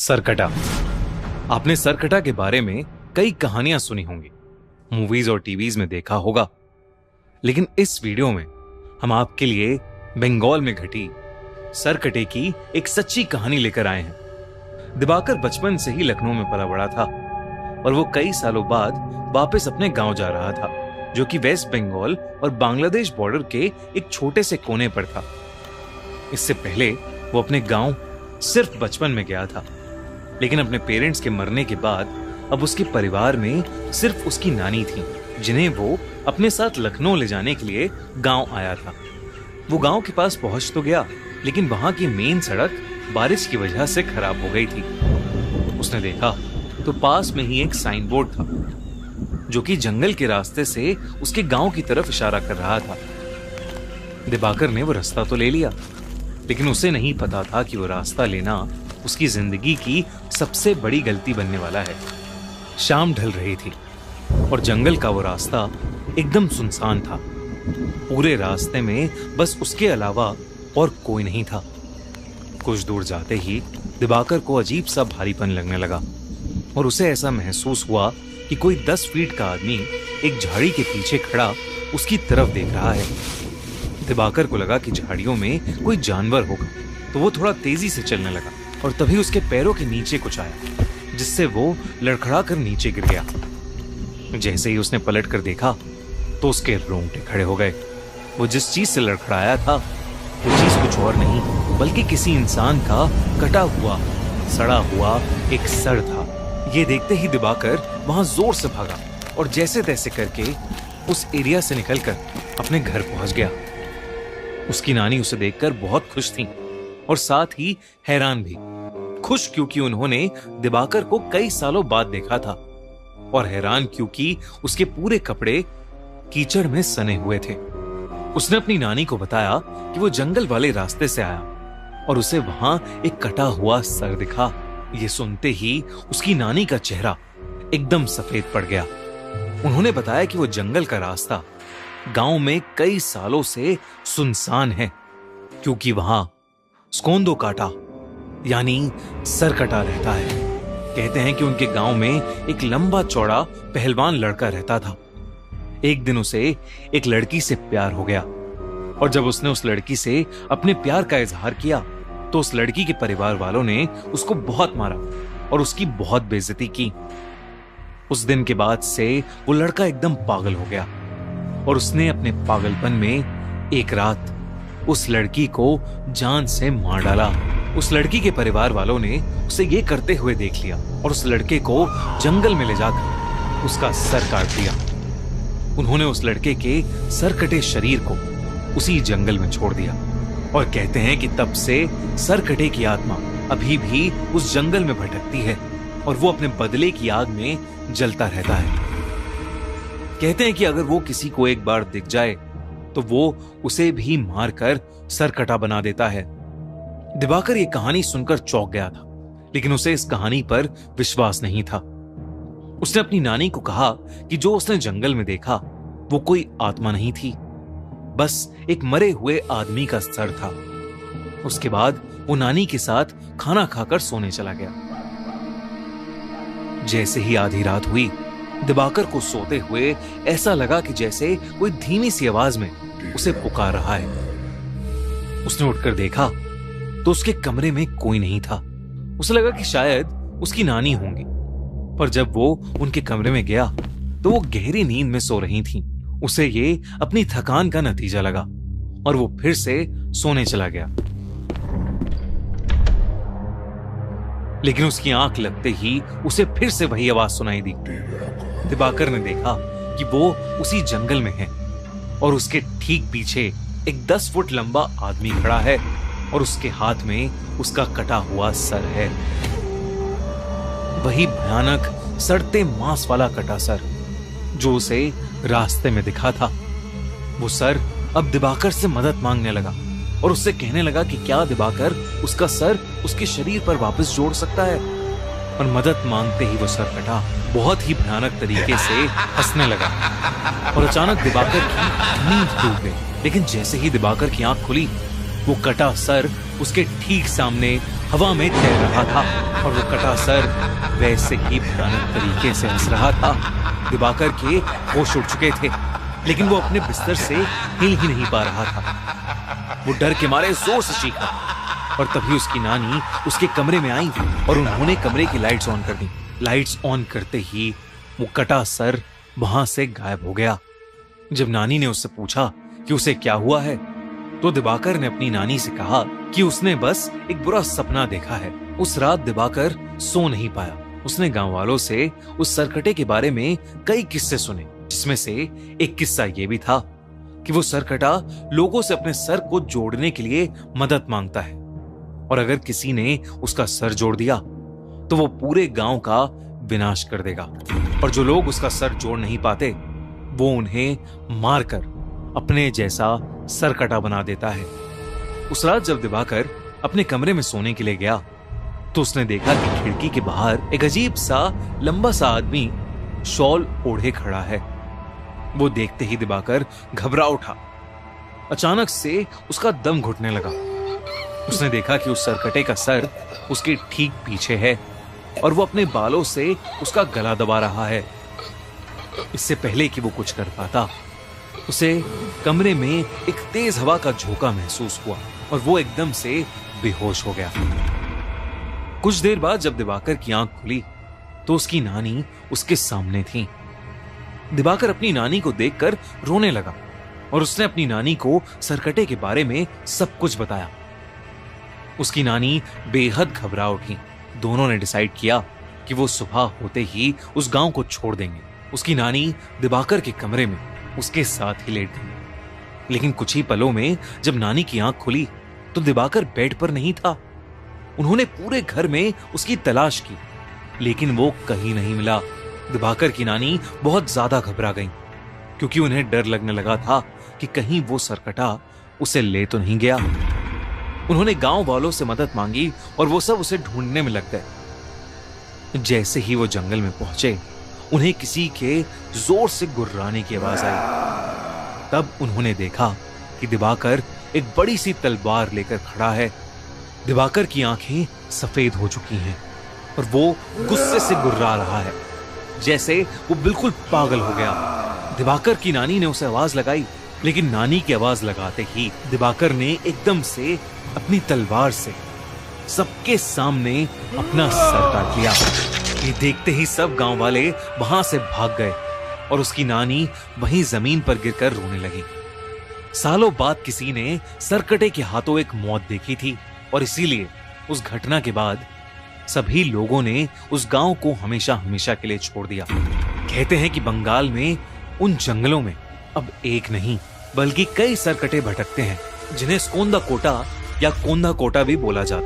सरकटा। आपने सरकटा के बारे में कई कहानियां सुनी होंगी, मूवीज और टीवीज में देखा होगा, लेकिन इस वीडियो में हम आपके लिए बंगाल में घटी सरकटे की एक सच्ची कहानी लेकर आए हैं। दिवाकर बचपन से ही लखनऊ में पला बड़ा था और वो कई सालों बाद वापस अपने गांव जा रहा था, जो कि वेस्ट बंगाल और बांग्लादेश बॉर्डर के एक छोटे से कोने पर था। इससे पहले वो अपने गांव सिर्फ बचपन में गया था, लेकिन अपने पेरेंट्स के मरने के बाद अब उसके परिवार में सिर्फ उसकी नानी थी, जिन्हें वो अपने साथ लखनऊ ले जाने के लिए गांव आया था। वो गांव के पास पहुंच तो गया, लेकिन वहां की मेन सड़क बारिश की वजह से खराब हो गई थी। उसने देखा तो पास में ही एक साइन बोर्ड था, जो कि जंगल के रास्ते से उसके गांव की तरफ इशारा कर रहा था। दिवाकर ने वो रास्ता तो ले लिया, लेकिन उसे नहीं पता था कि वो रास्ता लेना उसकी जिंदगी की सबसे बड़ी गलती बनने वाला है। शाम ढल रही थी और जंगल का वो रास्ता एकदम सुनसान था। पूरे रास्ते में बस उसके अलावा और कोई नहीं था। कुछ दूर जाते ही दिवाकर को अजीब सा भारीपन लगने लगा और उसे ऐसा महसूस हुआ कि कोई 10 फीट का आदमी एक झाड़ी के पीछे खड़ा उसकी तरफ देख रहा है। दिवाकर को लगा कि झाड़ियों में कोई जानवर होगा, तो वो थोड़ा तेजी से चलने लगा और तभी उसके पैरों के नीचे कुछ आया, जिससे वो लड़खड़ा कर नीचे गिर गया। जैसे ही उसने पलट कर देखा तो उसके रोंगटे खड़े हो गए। वो जिस चीज से लड़खड़ाया था वो चीज कुछ और नहीं बल्कि किसी इंसान का कटा हुआ सड़ा हुआ एक सर था। ये देखते ही दिवाकर वहां जोर से भागा और जैसे तैसे करके उस एरिया से निकलकर अपने घर पहुंच गया। उसकी नानी उसे देखकर बहुत खुश थी और साथ ही हैरान भी। खुश क्योंकि उन्होंने दिवाकर को कई सालों बाद देखा था, और हैरान क्योंकि उसके पूरे कपड़े कीचड़ में सने हुए थे। उसने अपनी नानी को बताया कि वो जंगल वाले रास्ते से आया और उसे वहां एक कटा हुआ सर दिखा। ये सुनते ही उसकी नानी का चेहरा एकदम सफेद पड़ गया। उन्होंने बताया कि वो जंगल का रास्ता गांव में कई सालों से सुनसान है, क्योंकि वहां स्कोंदो काटा यानी सरकटा रहता है। कहते हैं कि उनके गांव में एक लंबा चौड़ा पहलवान लड़का रहता था। एक दिन उसे एक लड़की से प्यार हो गया, और जब उसने उस लड़की से अपने प्यार का इजहार किया तो उस लड़की के परिवार वालों ने उसको बहुत मारा और उसकी बहुत बेइज्जती की। उस दिन के बाद से वो लड़का एकदम पागल हो गया और उसने अपने पागलपन में एक रात उस लड़की को जान से मार डाला। उस लड़की के परिवार वालों ने उसे ये करते हुए देख लिया और उस लड़के को जंगल में ले जाकर उसका सर काट दिया। उन्होंने उस लड़के के सरकटे शरीर को उसी जंगल में छोड़ दिया और कहते हैं कि तब से सरकटे की आत्मा अभी भी उस जंगल में भटकती है और वो अपने बदले की आग में जलता रहता है। कहते हैं कि अगर वो किसी को एक बार दिख जाए तो वो उसे भी मारकर सरकटा बना देता है। दिवाकर ये कहानी सुनकर चौंक गया था, लेकिन उसे इस कहानी पर विश्वास नहीं था। उसने अपनी नानी को कहा कि जो उसने जंगल में देखा वो कोई आत्मा नहीं थी, बस एक मरे हुए आदमी का सर था। उसके बाद वो नानी के साथ खाना खाकर सोने चला गया। जैसे ही आधी रात हुई, दिवाकर को सोते हुए ऐसा लगा कि जैसे कोई धीमी सी आवाज में उसे पुकार रहा है। उसने उठकर देखा तो उसके कमरे में कोई नहीं था। उसे लगा कि शायद उसकी नानी होंगी, पर जब वो उनके कमरे में गया तो वो गहरी नींद में सो रही थीं। उसे ये अपनी थकान का नतीजा लगा और वो फिर से सोने चला गया। लेकिन उसकी आंख लगते ही उसे फिर से वही आवाज सुनाई दी। दिवाकर ने देखा कि वो उसी जंगल में है और उसके ठीक पीछे एक 10 फुट लंबा आदमी खड़ा है और उसके हाथ में उसका कटा हुआ सर है। वही भयानक सड़ते मांस वाला कटा सर जो उसे रास्ते में दिखा था। वो सर अब दिवाकर से मदद मांगने लगा और उससे कहने लगा कि क्या दिवाकर उसका सर उसके शरीर पर वापस जोड़ सकता है। और मदद मांगते ही वो सर कटा बहुत ही भयानक तरीके से हंसने लगा और अचानक दिवाकर की नींद टूट गई। लेकिन जैसे ही दिवाकर की आंख खुली वो कटा सर उसके ठीक सामने हवा में तैर रहा था और वो कटा सर वैसे ही भयानक तरीके से हंस रहा था। दिवाकर के होश उड़ चुके थे, लेकिन वो अपने बिस्तर से हिल ही नहीं पा रहा था। वो डर के मारे जोर से चीखा और तभी उसकी नानी उसके कमरे में आई और उन्होंने कमरे की लाइट्स ऑन कर दी। लाइट्स ऑन करते ही वो कटा सर वहां से गायब हो गया। जब नानी ने उससे पूछा कि उसे क्या हुआ है, तो दिवाकर ने अपनी नानी से कहा कि उसने बस एक बुरा सपना देखा है। उस रात दिवाकर सो नहीं पाया। उसने गांव वालों से उस सरकटे के बारे में कई किस्से सुने, जिसमें से एक किस्सा ये भी था कि वो सरकटा लोगों से अपने सर को जोड़ने के लिए मदद मांगता है और अगर किसी ने उसका सर जोड़ दिया तो वो पूरे गांव का विनाश कर देगा और जो लोग उसका सर जोड़ नहीं पाते वो उन्हें मारकर अपने जैसा सरकटा बना देता है। उस रात जब दिवाकर अपने कमरे में सोने के लिए गया तो उसने देखा कि खिड़की के बाहर एक अजीब सा लंबा सा आदमी शॉल ओढ़े खड़ा है। वो देखते ही दिवाकर घबरा उठा। अचानक से उसका दम घुटने लगा। उसने देखा कि उस सरकटे का सर उसके ठीक पीछे है और वो अपने बालों से उसका गला दबा रहा है। इससे पहले कि वो कुछ कर पाता, उसे कमरे में एक तेज हवा का झोंका महसूस हुआ और वो एकदम से बेहोश हो गया। कुछ देर बाद जब दिवाकर की आंख खुली तो उसकी नानी उसके सामने थी। दिवाकर अपनी नानी को देखकर रोने लगा और उसने अपनी नानी को सरकटे के बारे में सब कुछ बताया। उसकी नानी बेहद घबरा उठी। दोनों ने डिसाइड किया कि वो सुबह होते ही उस गांव को छोड़ देंगे। उसकी नानी दिवाकर के कमरे में उसके साथ ही लेट गई। लेकिन कुछ ही पलों में जब नानी की आंख खुली तो दिवाकर बेड पर नहीं था। उन्होंने पूरे घर में उसकी तलाश की, लेकिन वो कहीं नहीं मिला। दिवाकर की नानी बहुत ज्यादा घबरा गई क्योंकि उन्हें डर लगने लगा था कि कहीं वो सरकटा उसे ले तो नहीं गया। उन्होंने गांव वालों से मदद मांगी और वो सब उसे ढूंढने में लग गए। जैसे ही वो जंगल में पहुंचे उन्हें किसी के जोर से गुर्राने की आवाज आई। तब उन्होंने देखा कि दिवाकर एक बड़ी सी तलवार लेकर खड़ा है। दिवाकर की आंखें सफेद हो चुकी हैं और वो गुस्से से गुर्रा रहा है, जैसे वो बिल्कुल पागल हो गया। दिवाकर की नानी ने उसे आवाज लगाई, लेकिन नानी की आवाज लगाते ही दिवाकर ने एकदम से अपनी तलवार से सबके सामने अपना सर काट लिया। ये देखते ही सब गांव वाले वहां से भाग गए और उसकी नानी वहीं जमीन पर गिरकर रोने लगी। सालों बाद किसी ने सरकटे के हाथों एक मौत देखी थी और इसीलिए उस घटना के बाद सभी लोगों ने उस गांव को हमेशा हमेशा के लिए छोड़ दिया। कहते हैं कि बंगाल में उन जंगलों में अब एक नहीं बल्कि कई सरकटे भटकते हैं, जिन्हें स्कोंदा कोटा या कोंदा कोटा भी बोला जाता है।